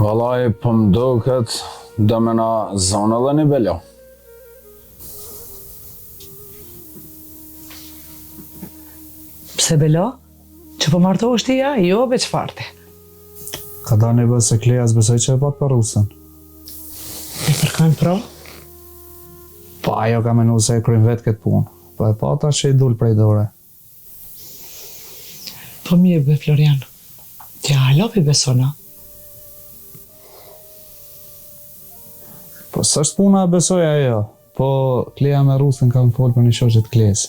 Vallaj, po më duket do me na zonë edhe një belo. Pse belo? Që po martohesh ti ja, jo be çfarti. Ka da një bëse Klejas besoj që e pat për rusën. E kërkan pro? Po ajo ka menu se e krym vetë këtë punë. Po e pata që i dul prej dore. Po mirë be Florian. Tja halopi besona. Po s'është puna e besoj ajo. Po Kleja me rusën kam folë për një shoqet Klejes.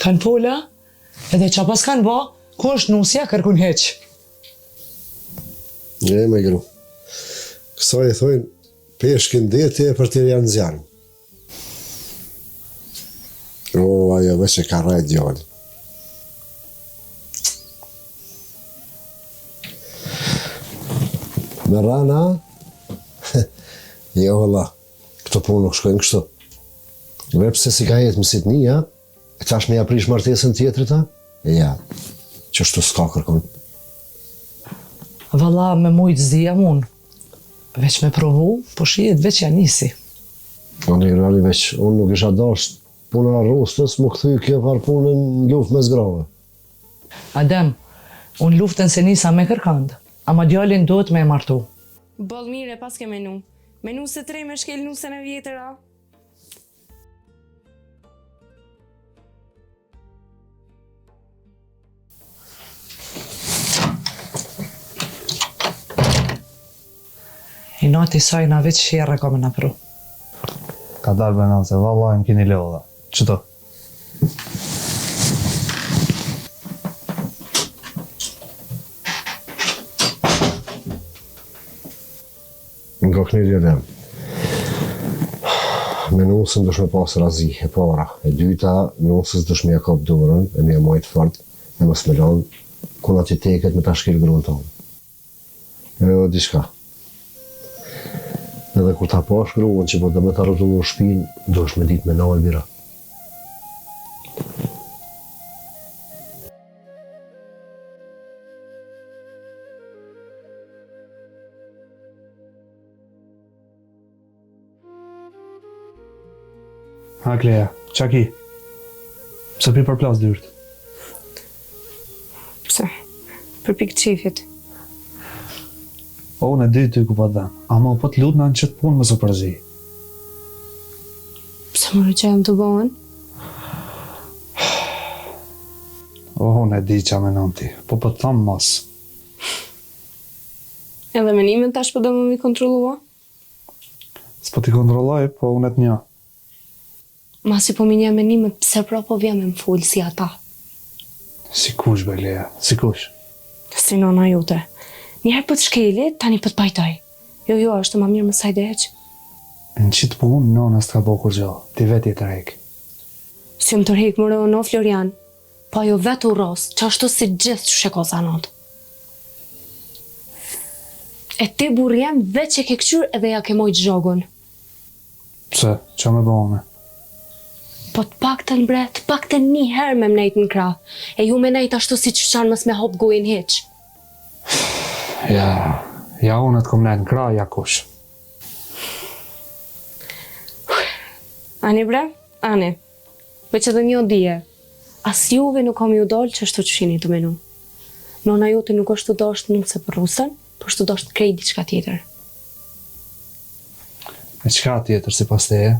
Kanë fola? Edhe qa pas kanë ba, ku është nusja kërkun heq. Ne me gru. Kësa i thojnë, peshkin deti e për të janë zjanë. O, ajo veç e ka rajt djallë. Me rana, jo Allah, këto punë nuk shkojnë kështu. Vepse si ka jetë mësit një, e tash me ja prish martesën tjetrit, ta? Ja, që shtu s'ka kërkon. Valla me mujtë zdia mund. Veç me provu, po shijet veç janë nisi. Unë i rrali veç, unë nuk isha dasht punën a rostës, më këthy kjo par punën në luft me zgrave. Adem, unë luftën se nisa me kërkandë, ama djallin duhet me e martu. Boll mire pas ke menu. Menu se 3 me shkel nusën e vjetëra. I nati saj na veç shjerë ka me na pru. Ka dalë benan se vallaj më kini lodha. Qëto? Nga kënirë jedem. Me nusën dush me pasë razi, e para. E dyta, nusës dush me jakop dorën, e me e majtë fort, e mos me lanë, kuna që teket me ta shkel grunë tonë. E diçka. Edhe kur ta pash gruën që po dhe me ta rrotullu shpinë, dush me dit me nalë bira. Ha Kleja, qa ki? Pse pi për plas dyrt? Pse? Për pikë qifit. O, në dy ty ku pa dhem. Ama po të lutë në qëtë punë më së përzi. Pse më rëqem të bëhen? O, në di qa menon ti. Po të thamë mas. Edhe menimin tash po do më mi kontrollua? S'po t'i kontrolloj, po unë e të një. Masi po minja menimet, pse pra po vjem e më full si ata? Si kush, be Kleja, si kush. Si nona jute. Njëherë për të shkeli, tani për të pajtoj. Jo, është ma mirë më saj deq. Në qitë punë, nona s'ka bo kur gjo. Ti vetë i të rejkë. Si më tërhek më rëno, Florian. Pa jo vetë u rosë, që ashtu si gjithë që sheko zanot. E ti burjem veç e ke këqyr edhe ja ke mojtë zhogun. Pse, që me bëhone? Po të pak të në bre, të pak të një herë me mnejt në kra. E ju me nejt ashtu si që qanë mës me hop gojnë heq. Ja unë të kom nejt në kra, ja kush. Ani bre, ani. Veç edhe një dije. As juve nuk kam ju dollë që është të qëshini të menu. Nona jote nuk është të dosht nuk se për rusën, për është të dosht krejt diçka tjetër. E qka tjetër si pas teje?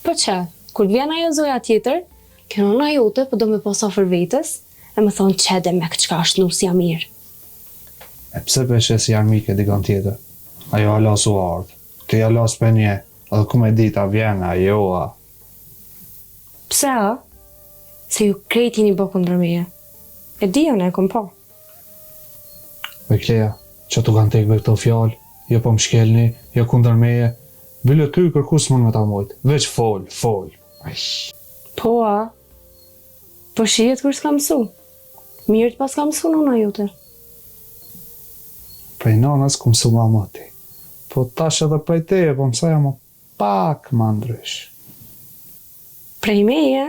Po që, kur vjen ajo zoja tjetër, ke nona jote për do me posa për vetës, e me thonë qede me këtë qka është nusja mirë. E pse peshe si janë mike dikon tjetër? Ajo halas u ardhë. Ti halas për nje, edhe ku me dita vjen, ajo a. Pse a? Se ju krejti një bëkë ndër meje. E di janë e kom po. Be Kleja, që tu kanë tekbe këto fjallë, jo po më shkelni, jo kundër meje, bile ty kërkus mund me ta mojtë, veç fol. Po a? Po shijet kër s'ka mësu. Mirë të pas ka mësu nona jote. Prej nanës ku mësu ma mëti, po tash edhe prej teje, po mësaja më pak ma ndrysh. Prej meje?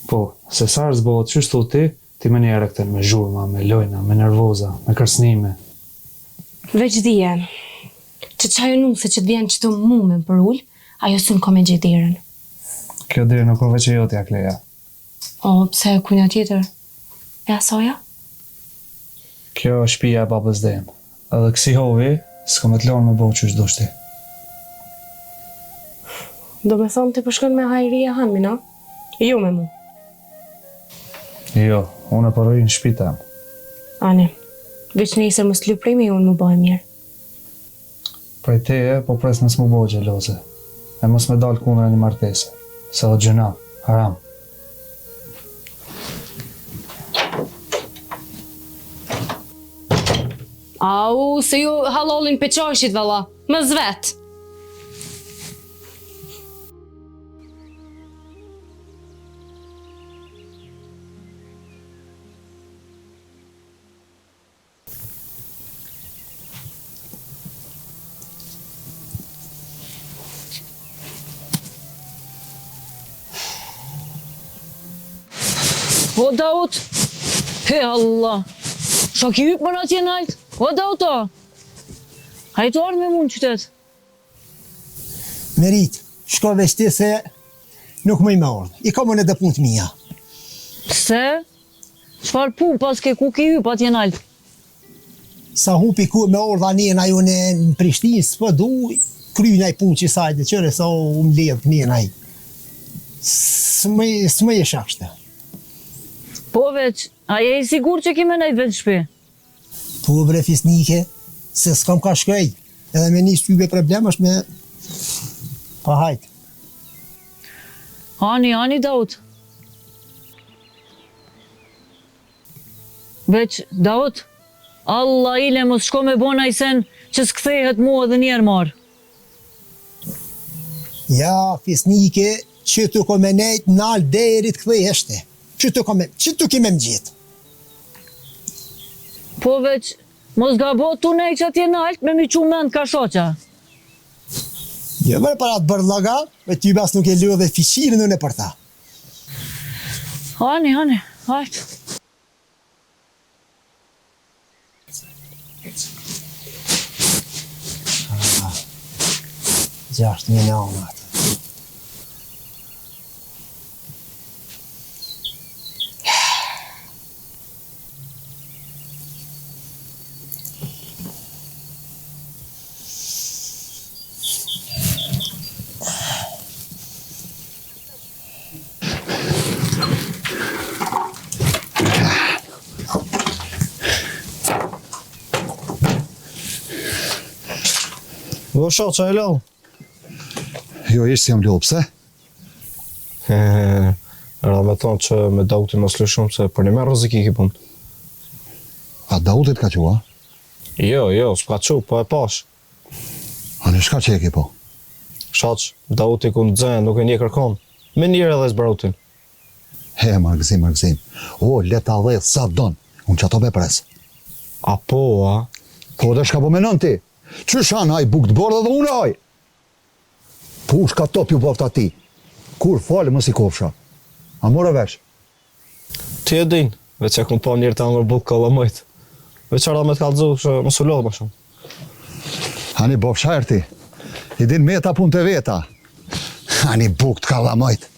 Po, se sarë zbohet qështu ti me njerë këtën me zhurma, me lojna, me nervoza, me kërsnime. Veç dhije, që qajo nuse që t'vjen që të mumen për ull, ajo s'u n'ko me gjetiren. Kjo deri nuk o veç e jotja, Kleja. O, pse kunja tjetër? E asoja? Kjo është shtëpia e babës dem. Edhe kësi hovi, s'ka me t'lonë me bo që është doshti. Do me thonë të përshkon me hajria Hanmina? Jo me mu. Jo, unë e përroj në shtëpi tem. Ani, veç nesër mos t'lu prej me unë më bëhe mirë. Prej teje, po pres nësë më bo gjeloze. E mos me dalë kundra një martese. Se dhe gjëna, haram. Au, se ju halolin peqashit valla, më zvet. O Daut, he Allah, sa ki hypë më në atje nalt? O Dauto, hajtë arë me mund qytet. Merit, shko veç ti se nuk më i me ordë. I ka më në dhe punë të mija. Pse? Qfar punë pas ke ku ki hypë atje nalt? Sa hupi ku me ordë anien ajo në Prishtinë, s'po du, kryjnë aj punë që sajtë, qëre sa u më ledhë kënien aj. S'më e shakshtë. Po veç, a je i sigur që ki me nejtë vetë shpi? Po bre fisnike, se s'kam ka shkrej. Edhe me një syve problem është me pa hajtë. Ani Daut. Veç, Daut, Allah ile mos shko me bona i sen që s'kthehet mua dhe njerë marë. Ja, fisnike, që të ko me nejtë nalë derit këthej heshte. Që të kime më gjithë. Po veç, mos gabo tu nej që atje nalt me mi qumend ka shoqa. Jo mërë para të bërlaga, me ty bas nuk e lë dhe fishirin unë e për ta. Ani, hajtë. Gjashtë një në anë atë. Do shoh që e lau? Jo, ishtë jam ljohë, pse? Era me thonë që me Dautin mos lë shumë se për një me rëziki ki punë. A Dautit ka qua? Jo, s'ka që, po e pash. A në shka që e ki po? Shaq, Dauti ku në dzënë nuk e një kërkon. Me njëre edhe zbrotin. He, margëzim. O, leta dhe sa donë, unë që ato me pres. A po, a? Po dhe shka po menon ti? Që shanë haj buk të bordë dhe unë haj? Po shka top ju bofta ti? Kur falë mës i kofsha? A more vesh? Ti e din, veç e kun pa njërë të angër buk kalamajt. Veç arda me të kalëzu që më sullohë më shumë. Hani bof shajrë ti, i din me ta pun të veta. Hani buk të kalamajt.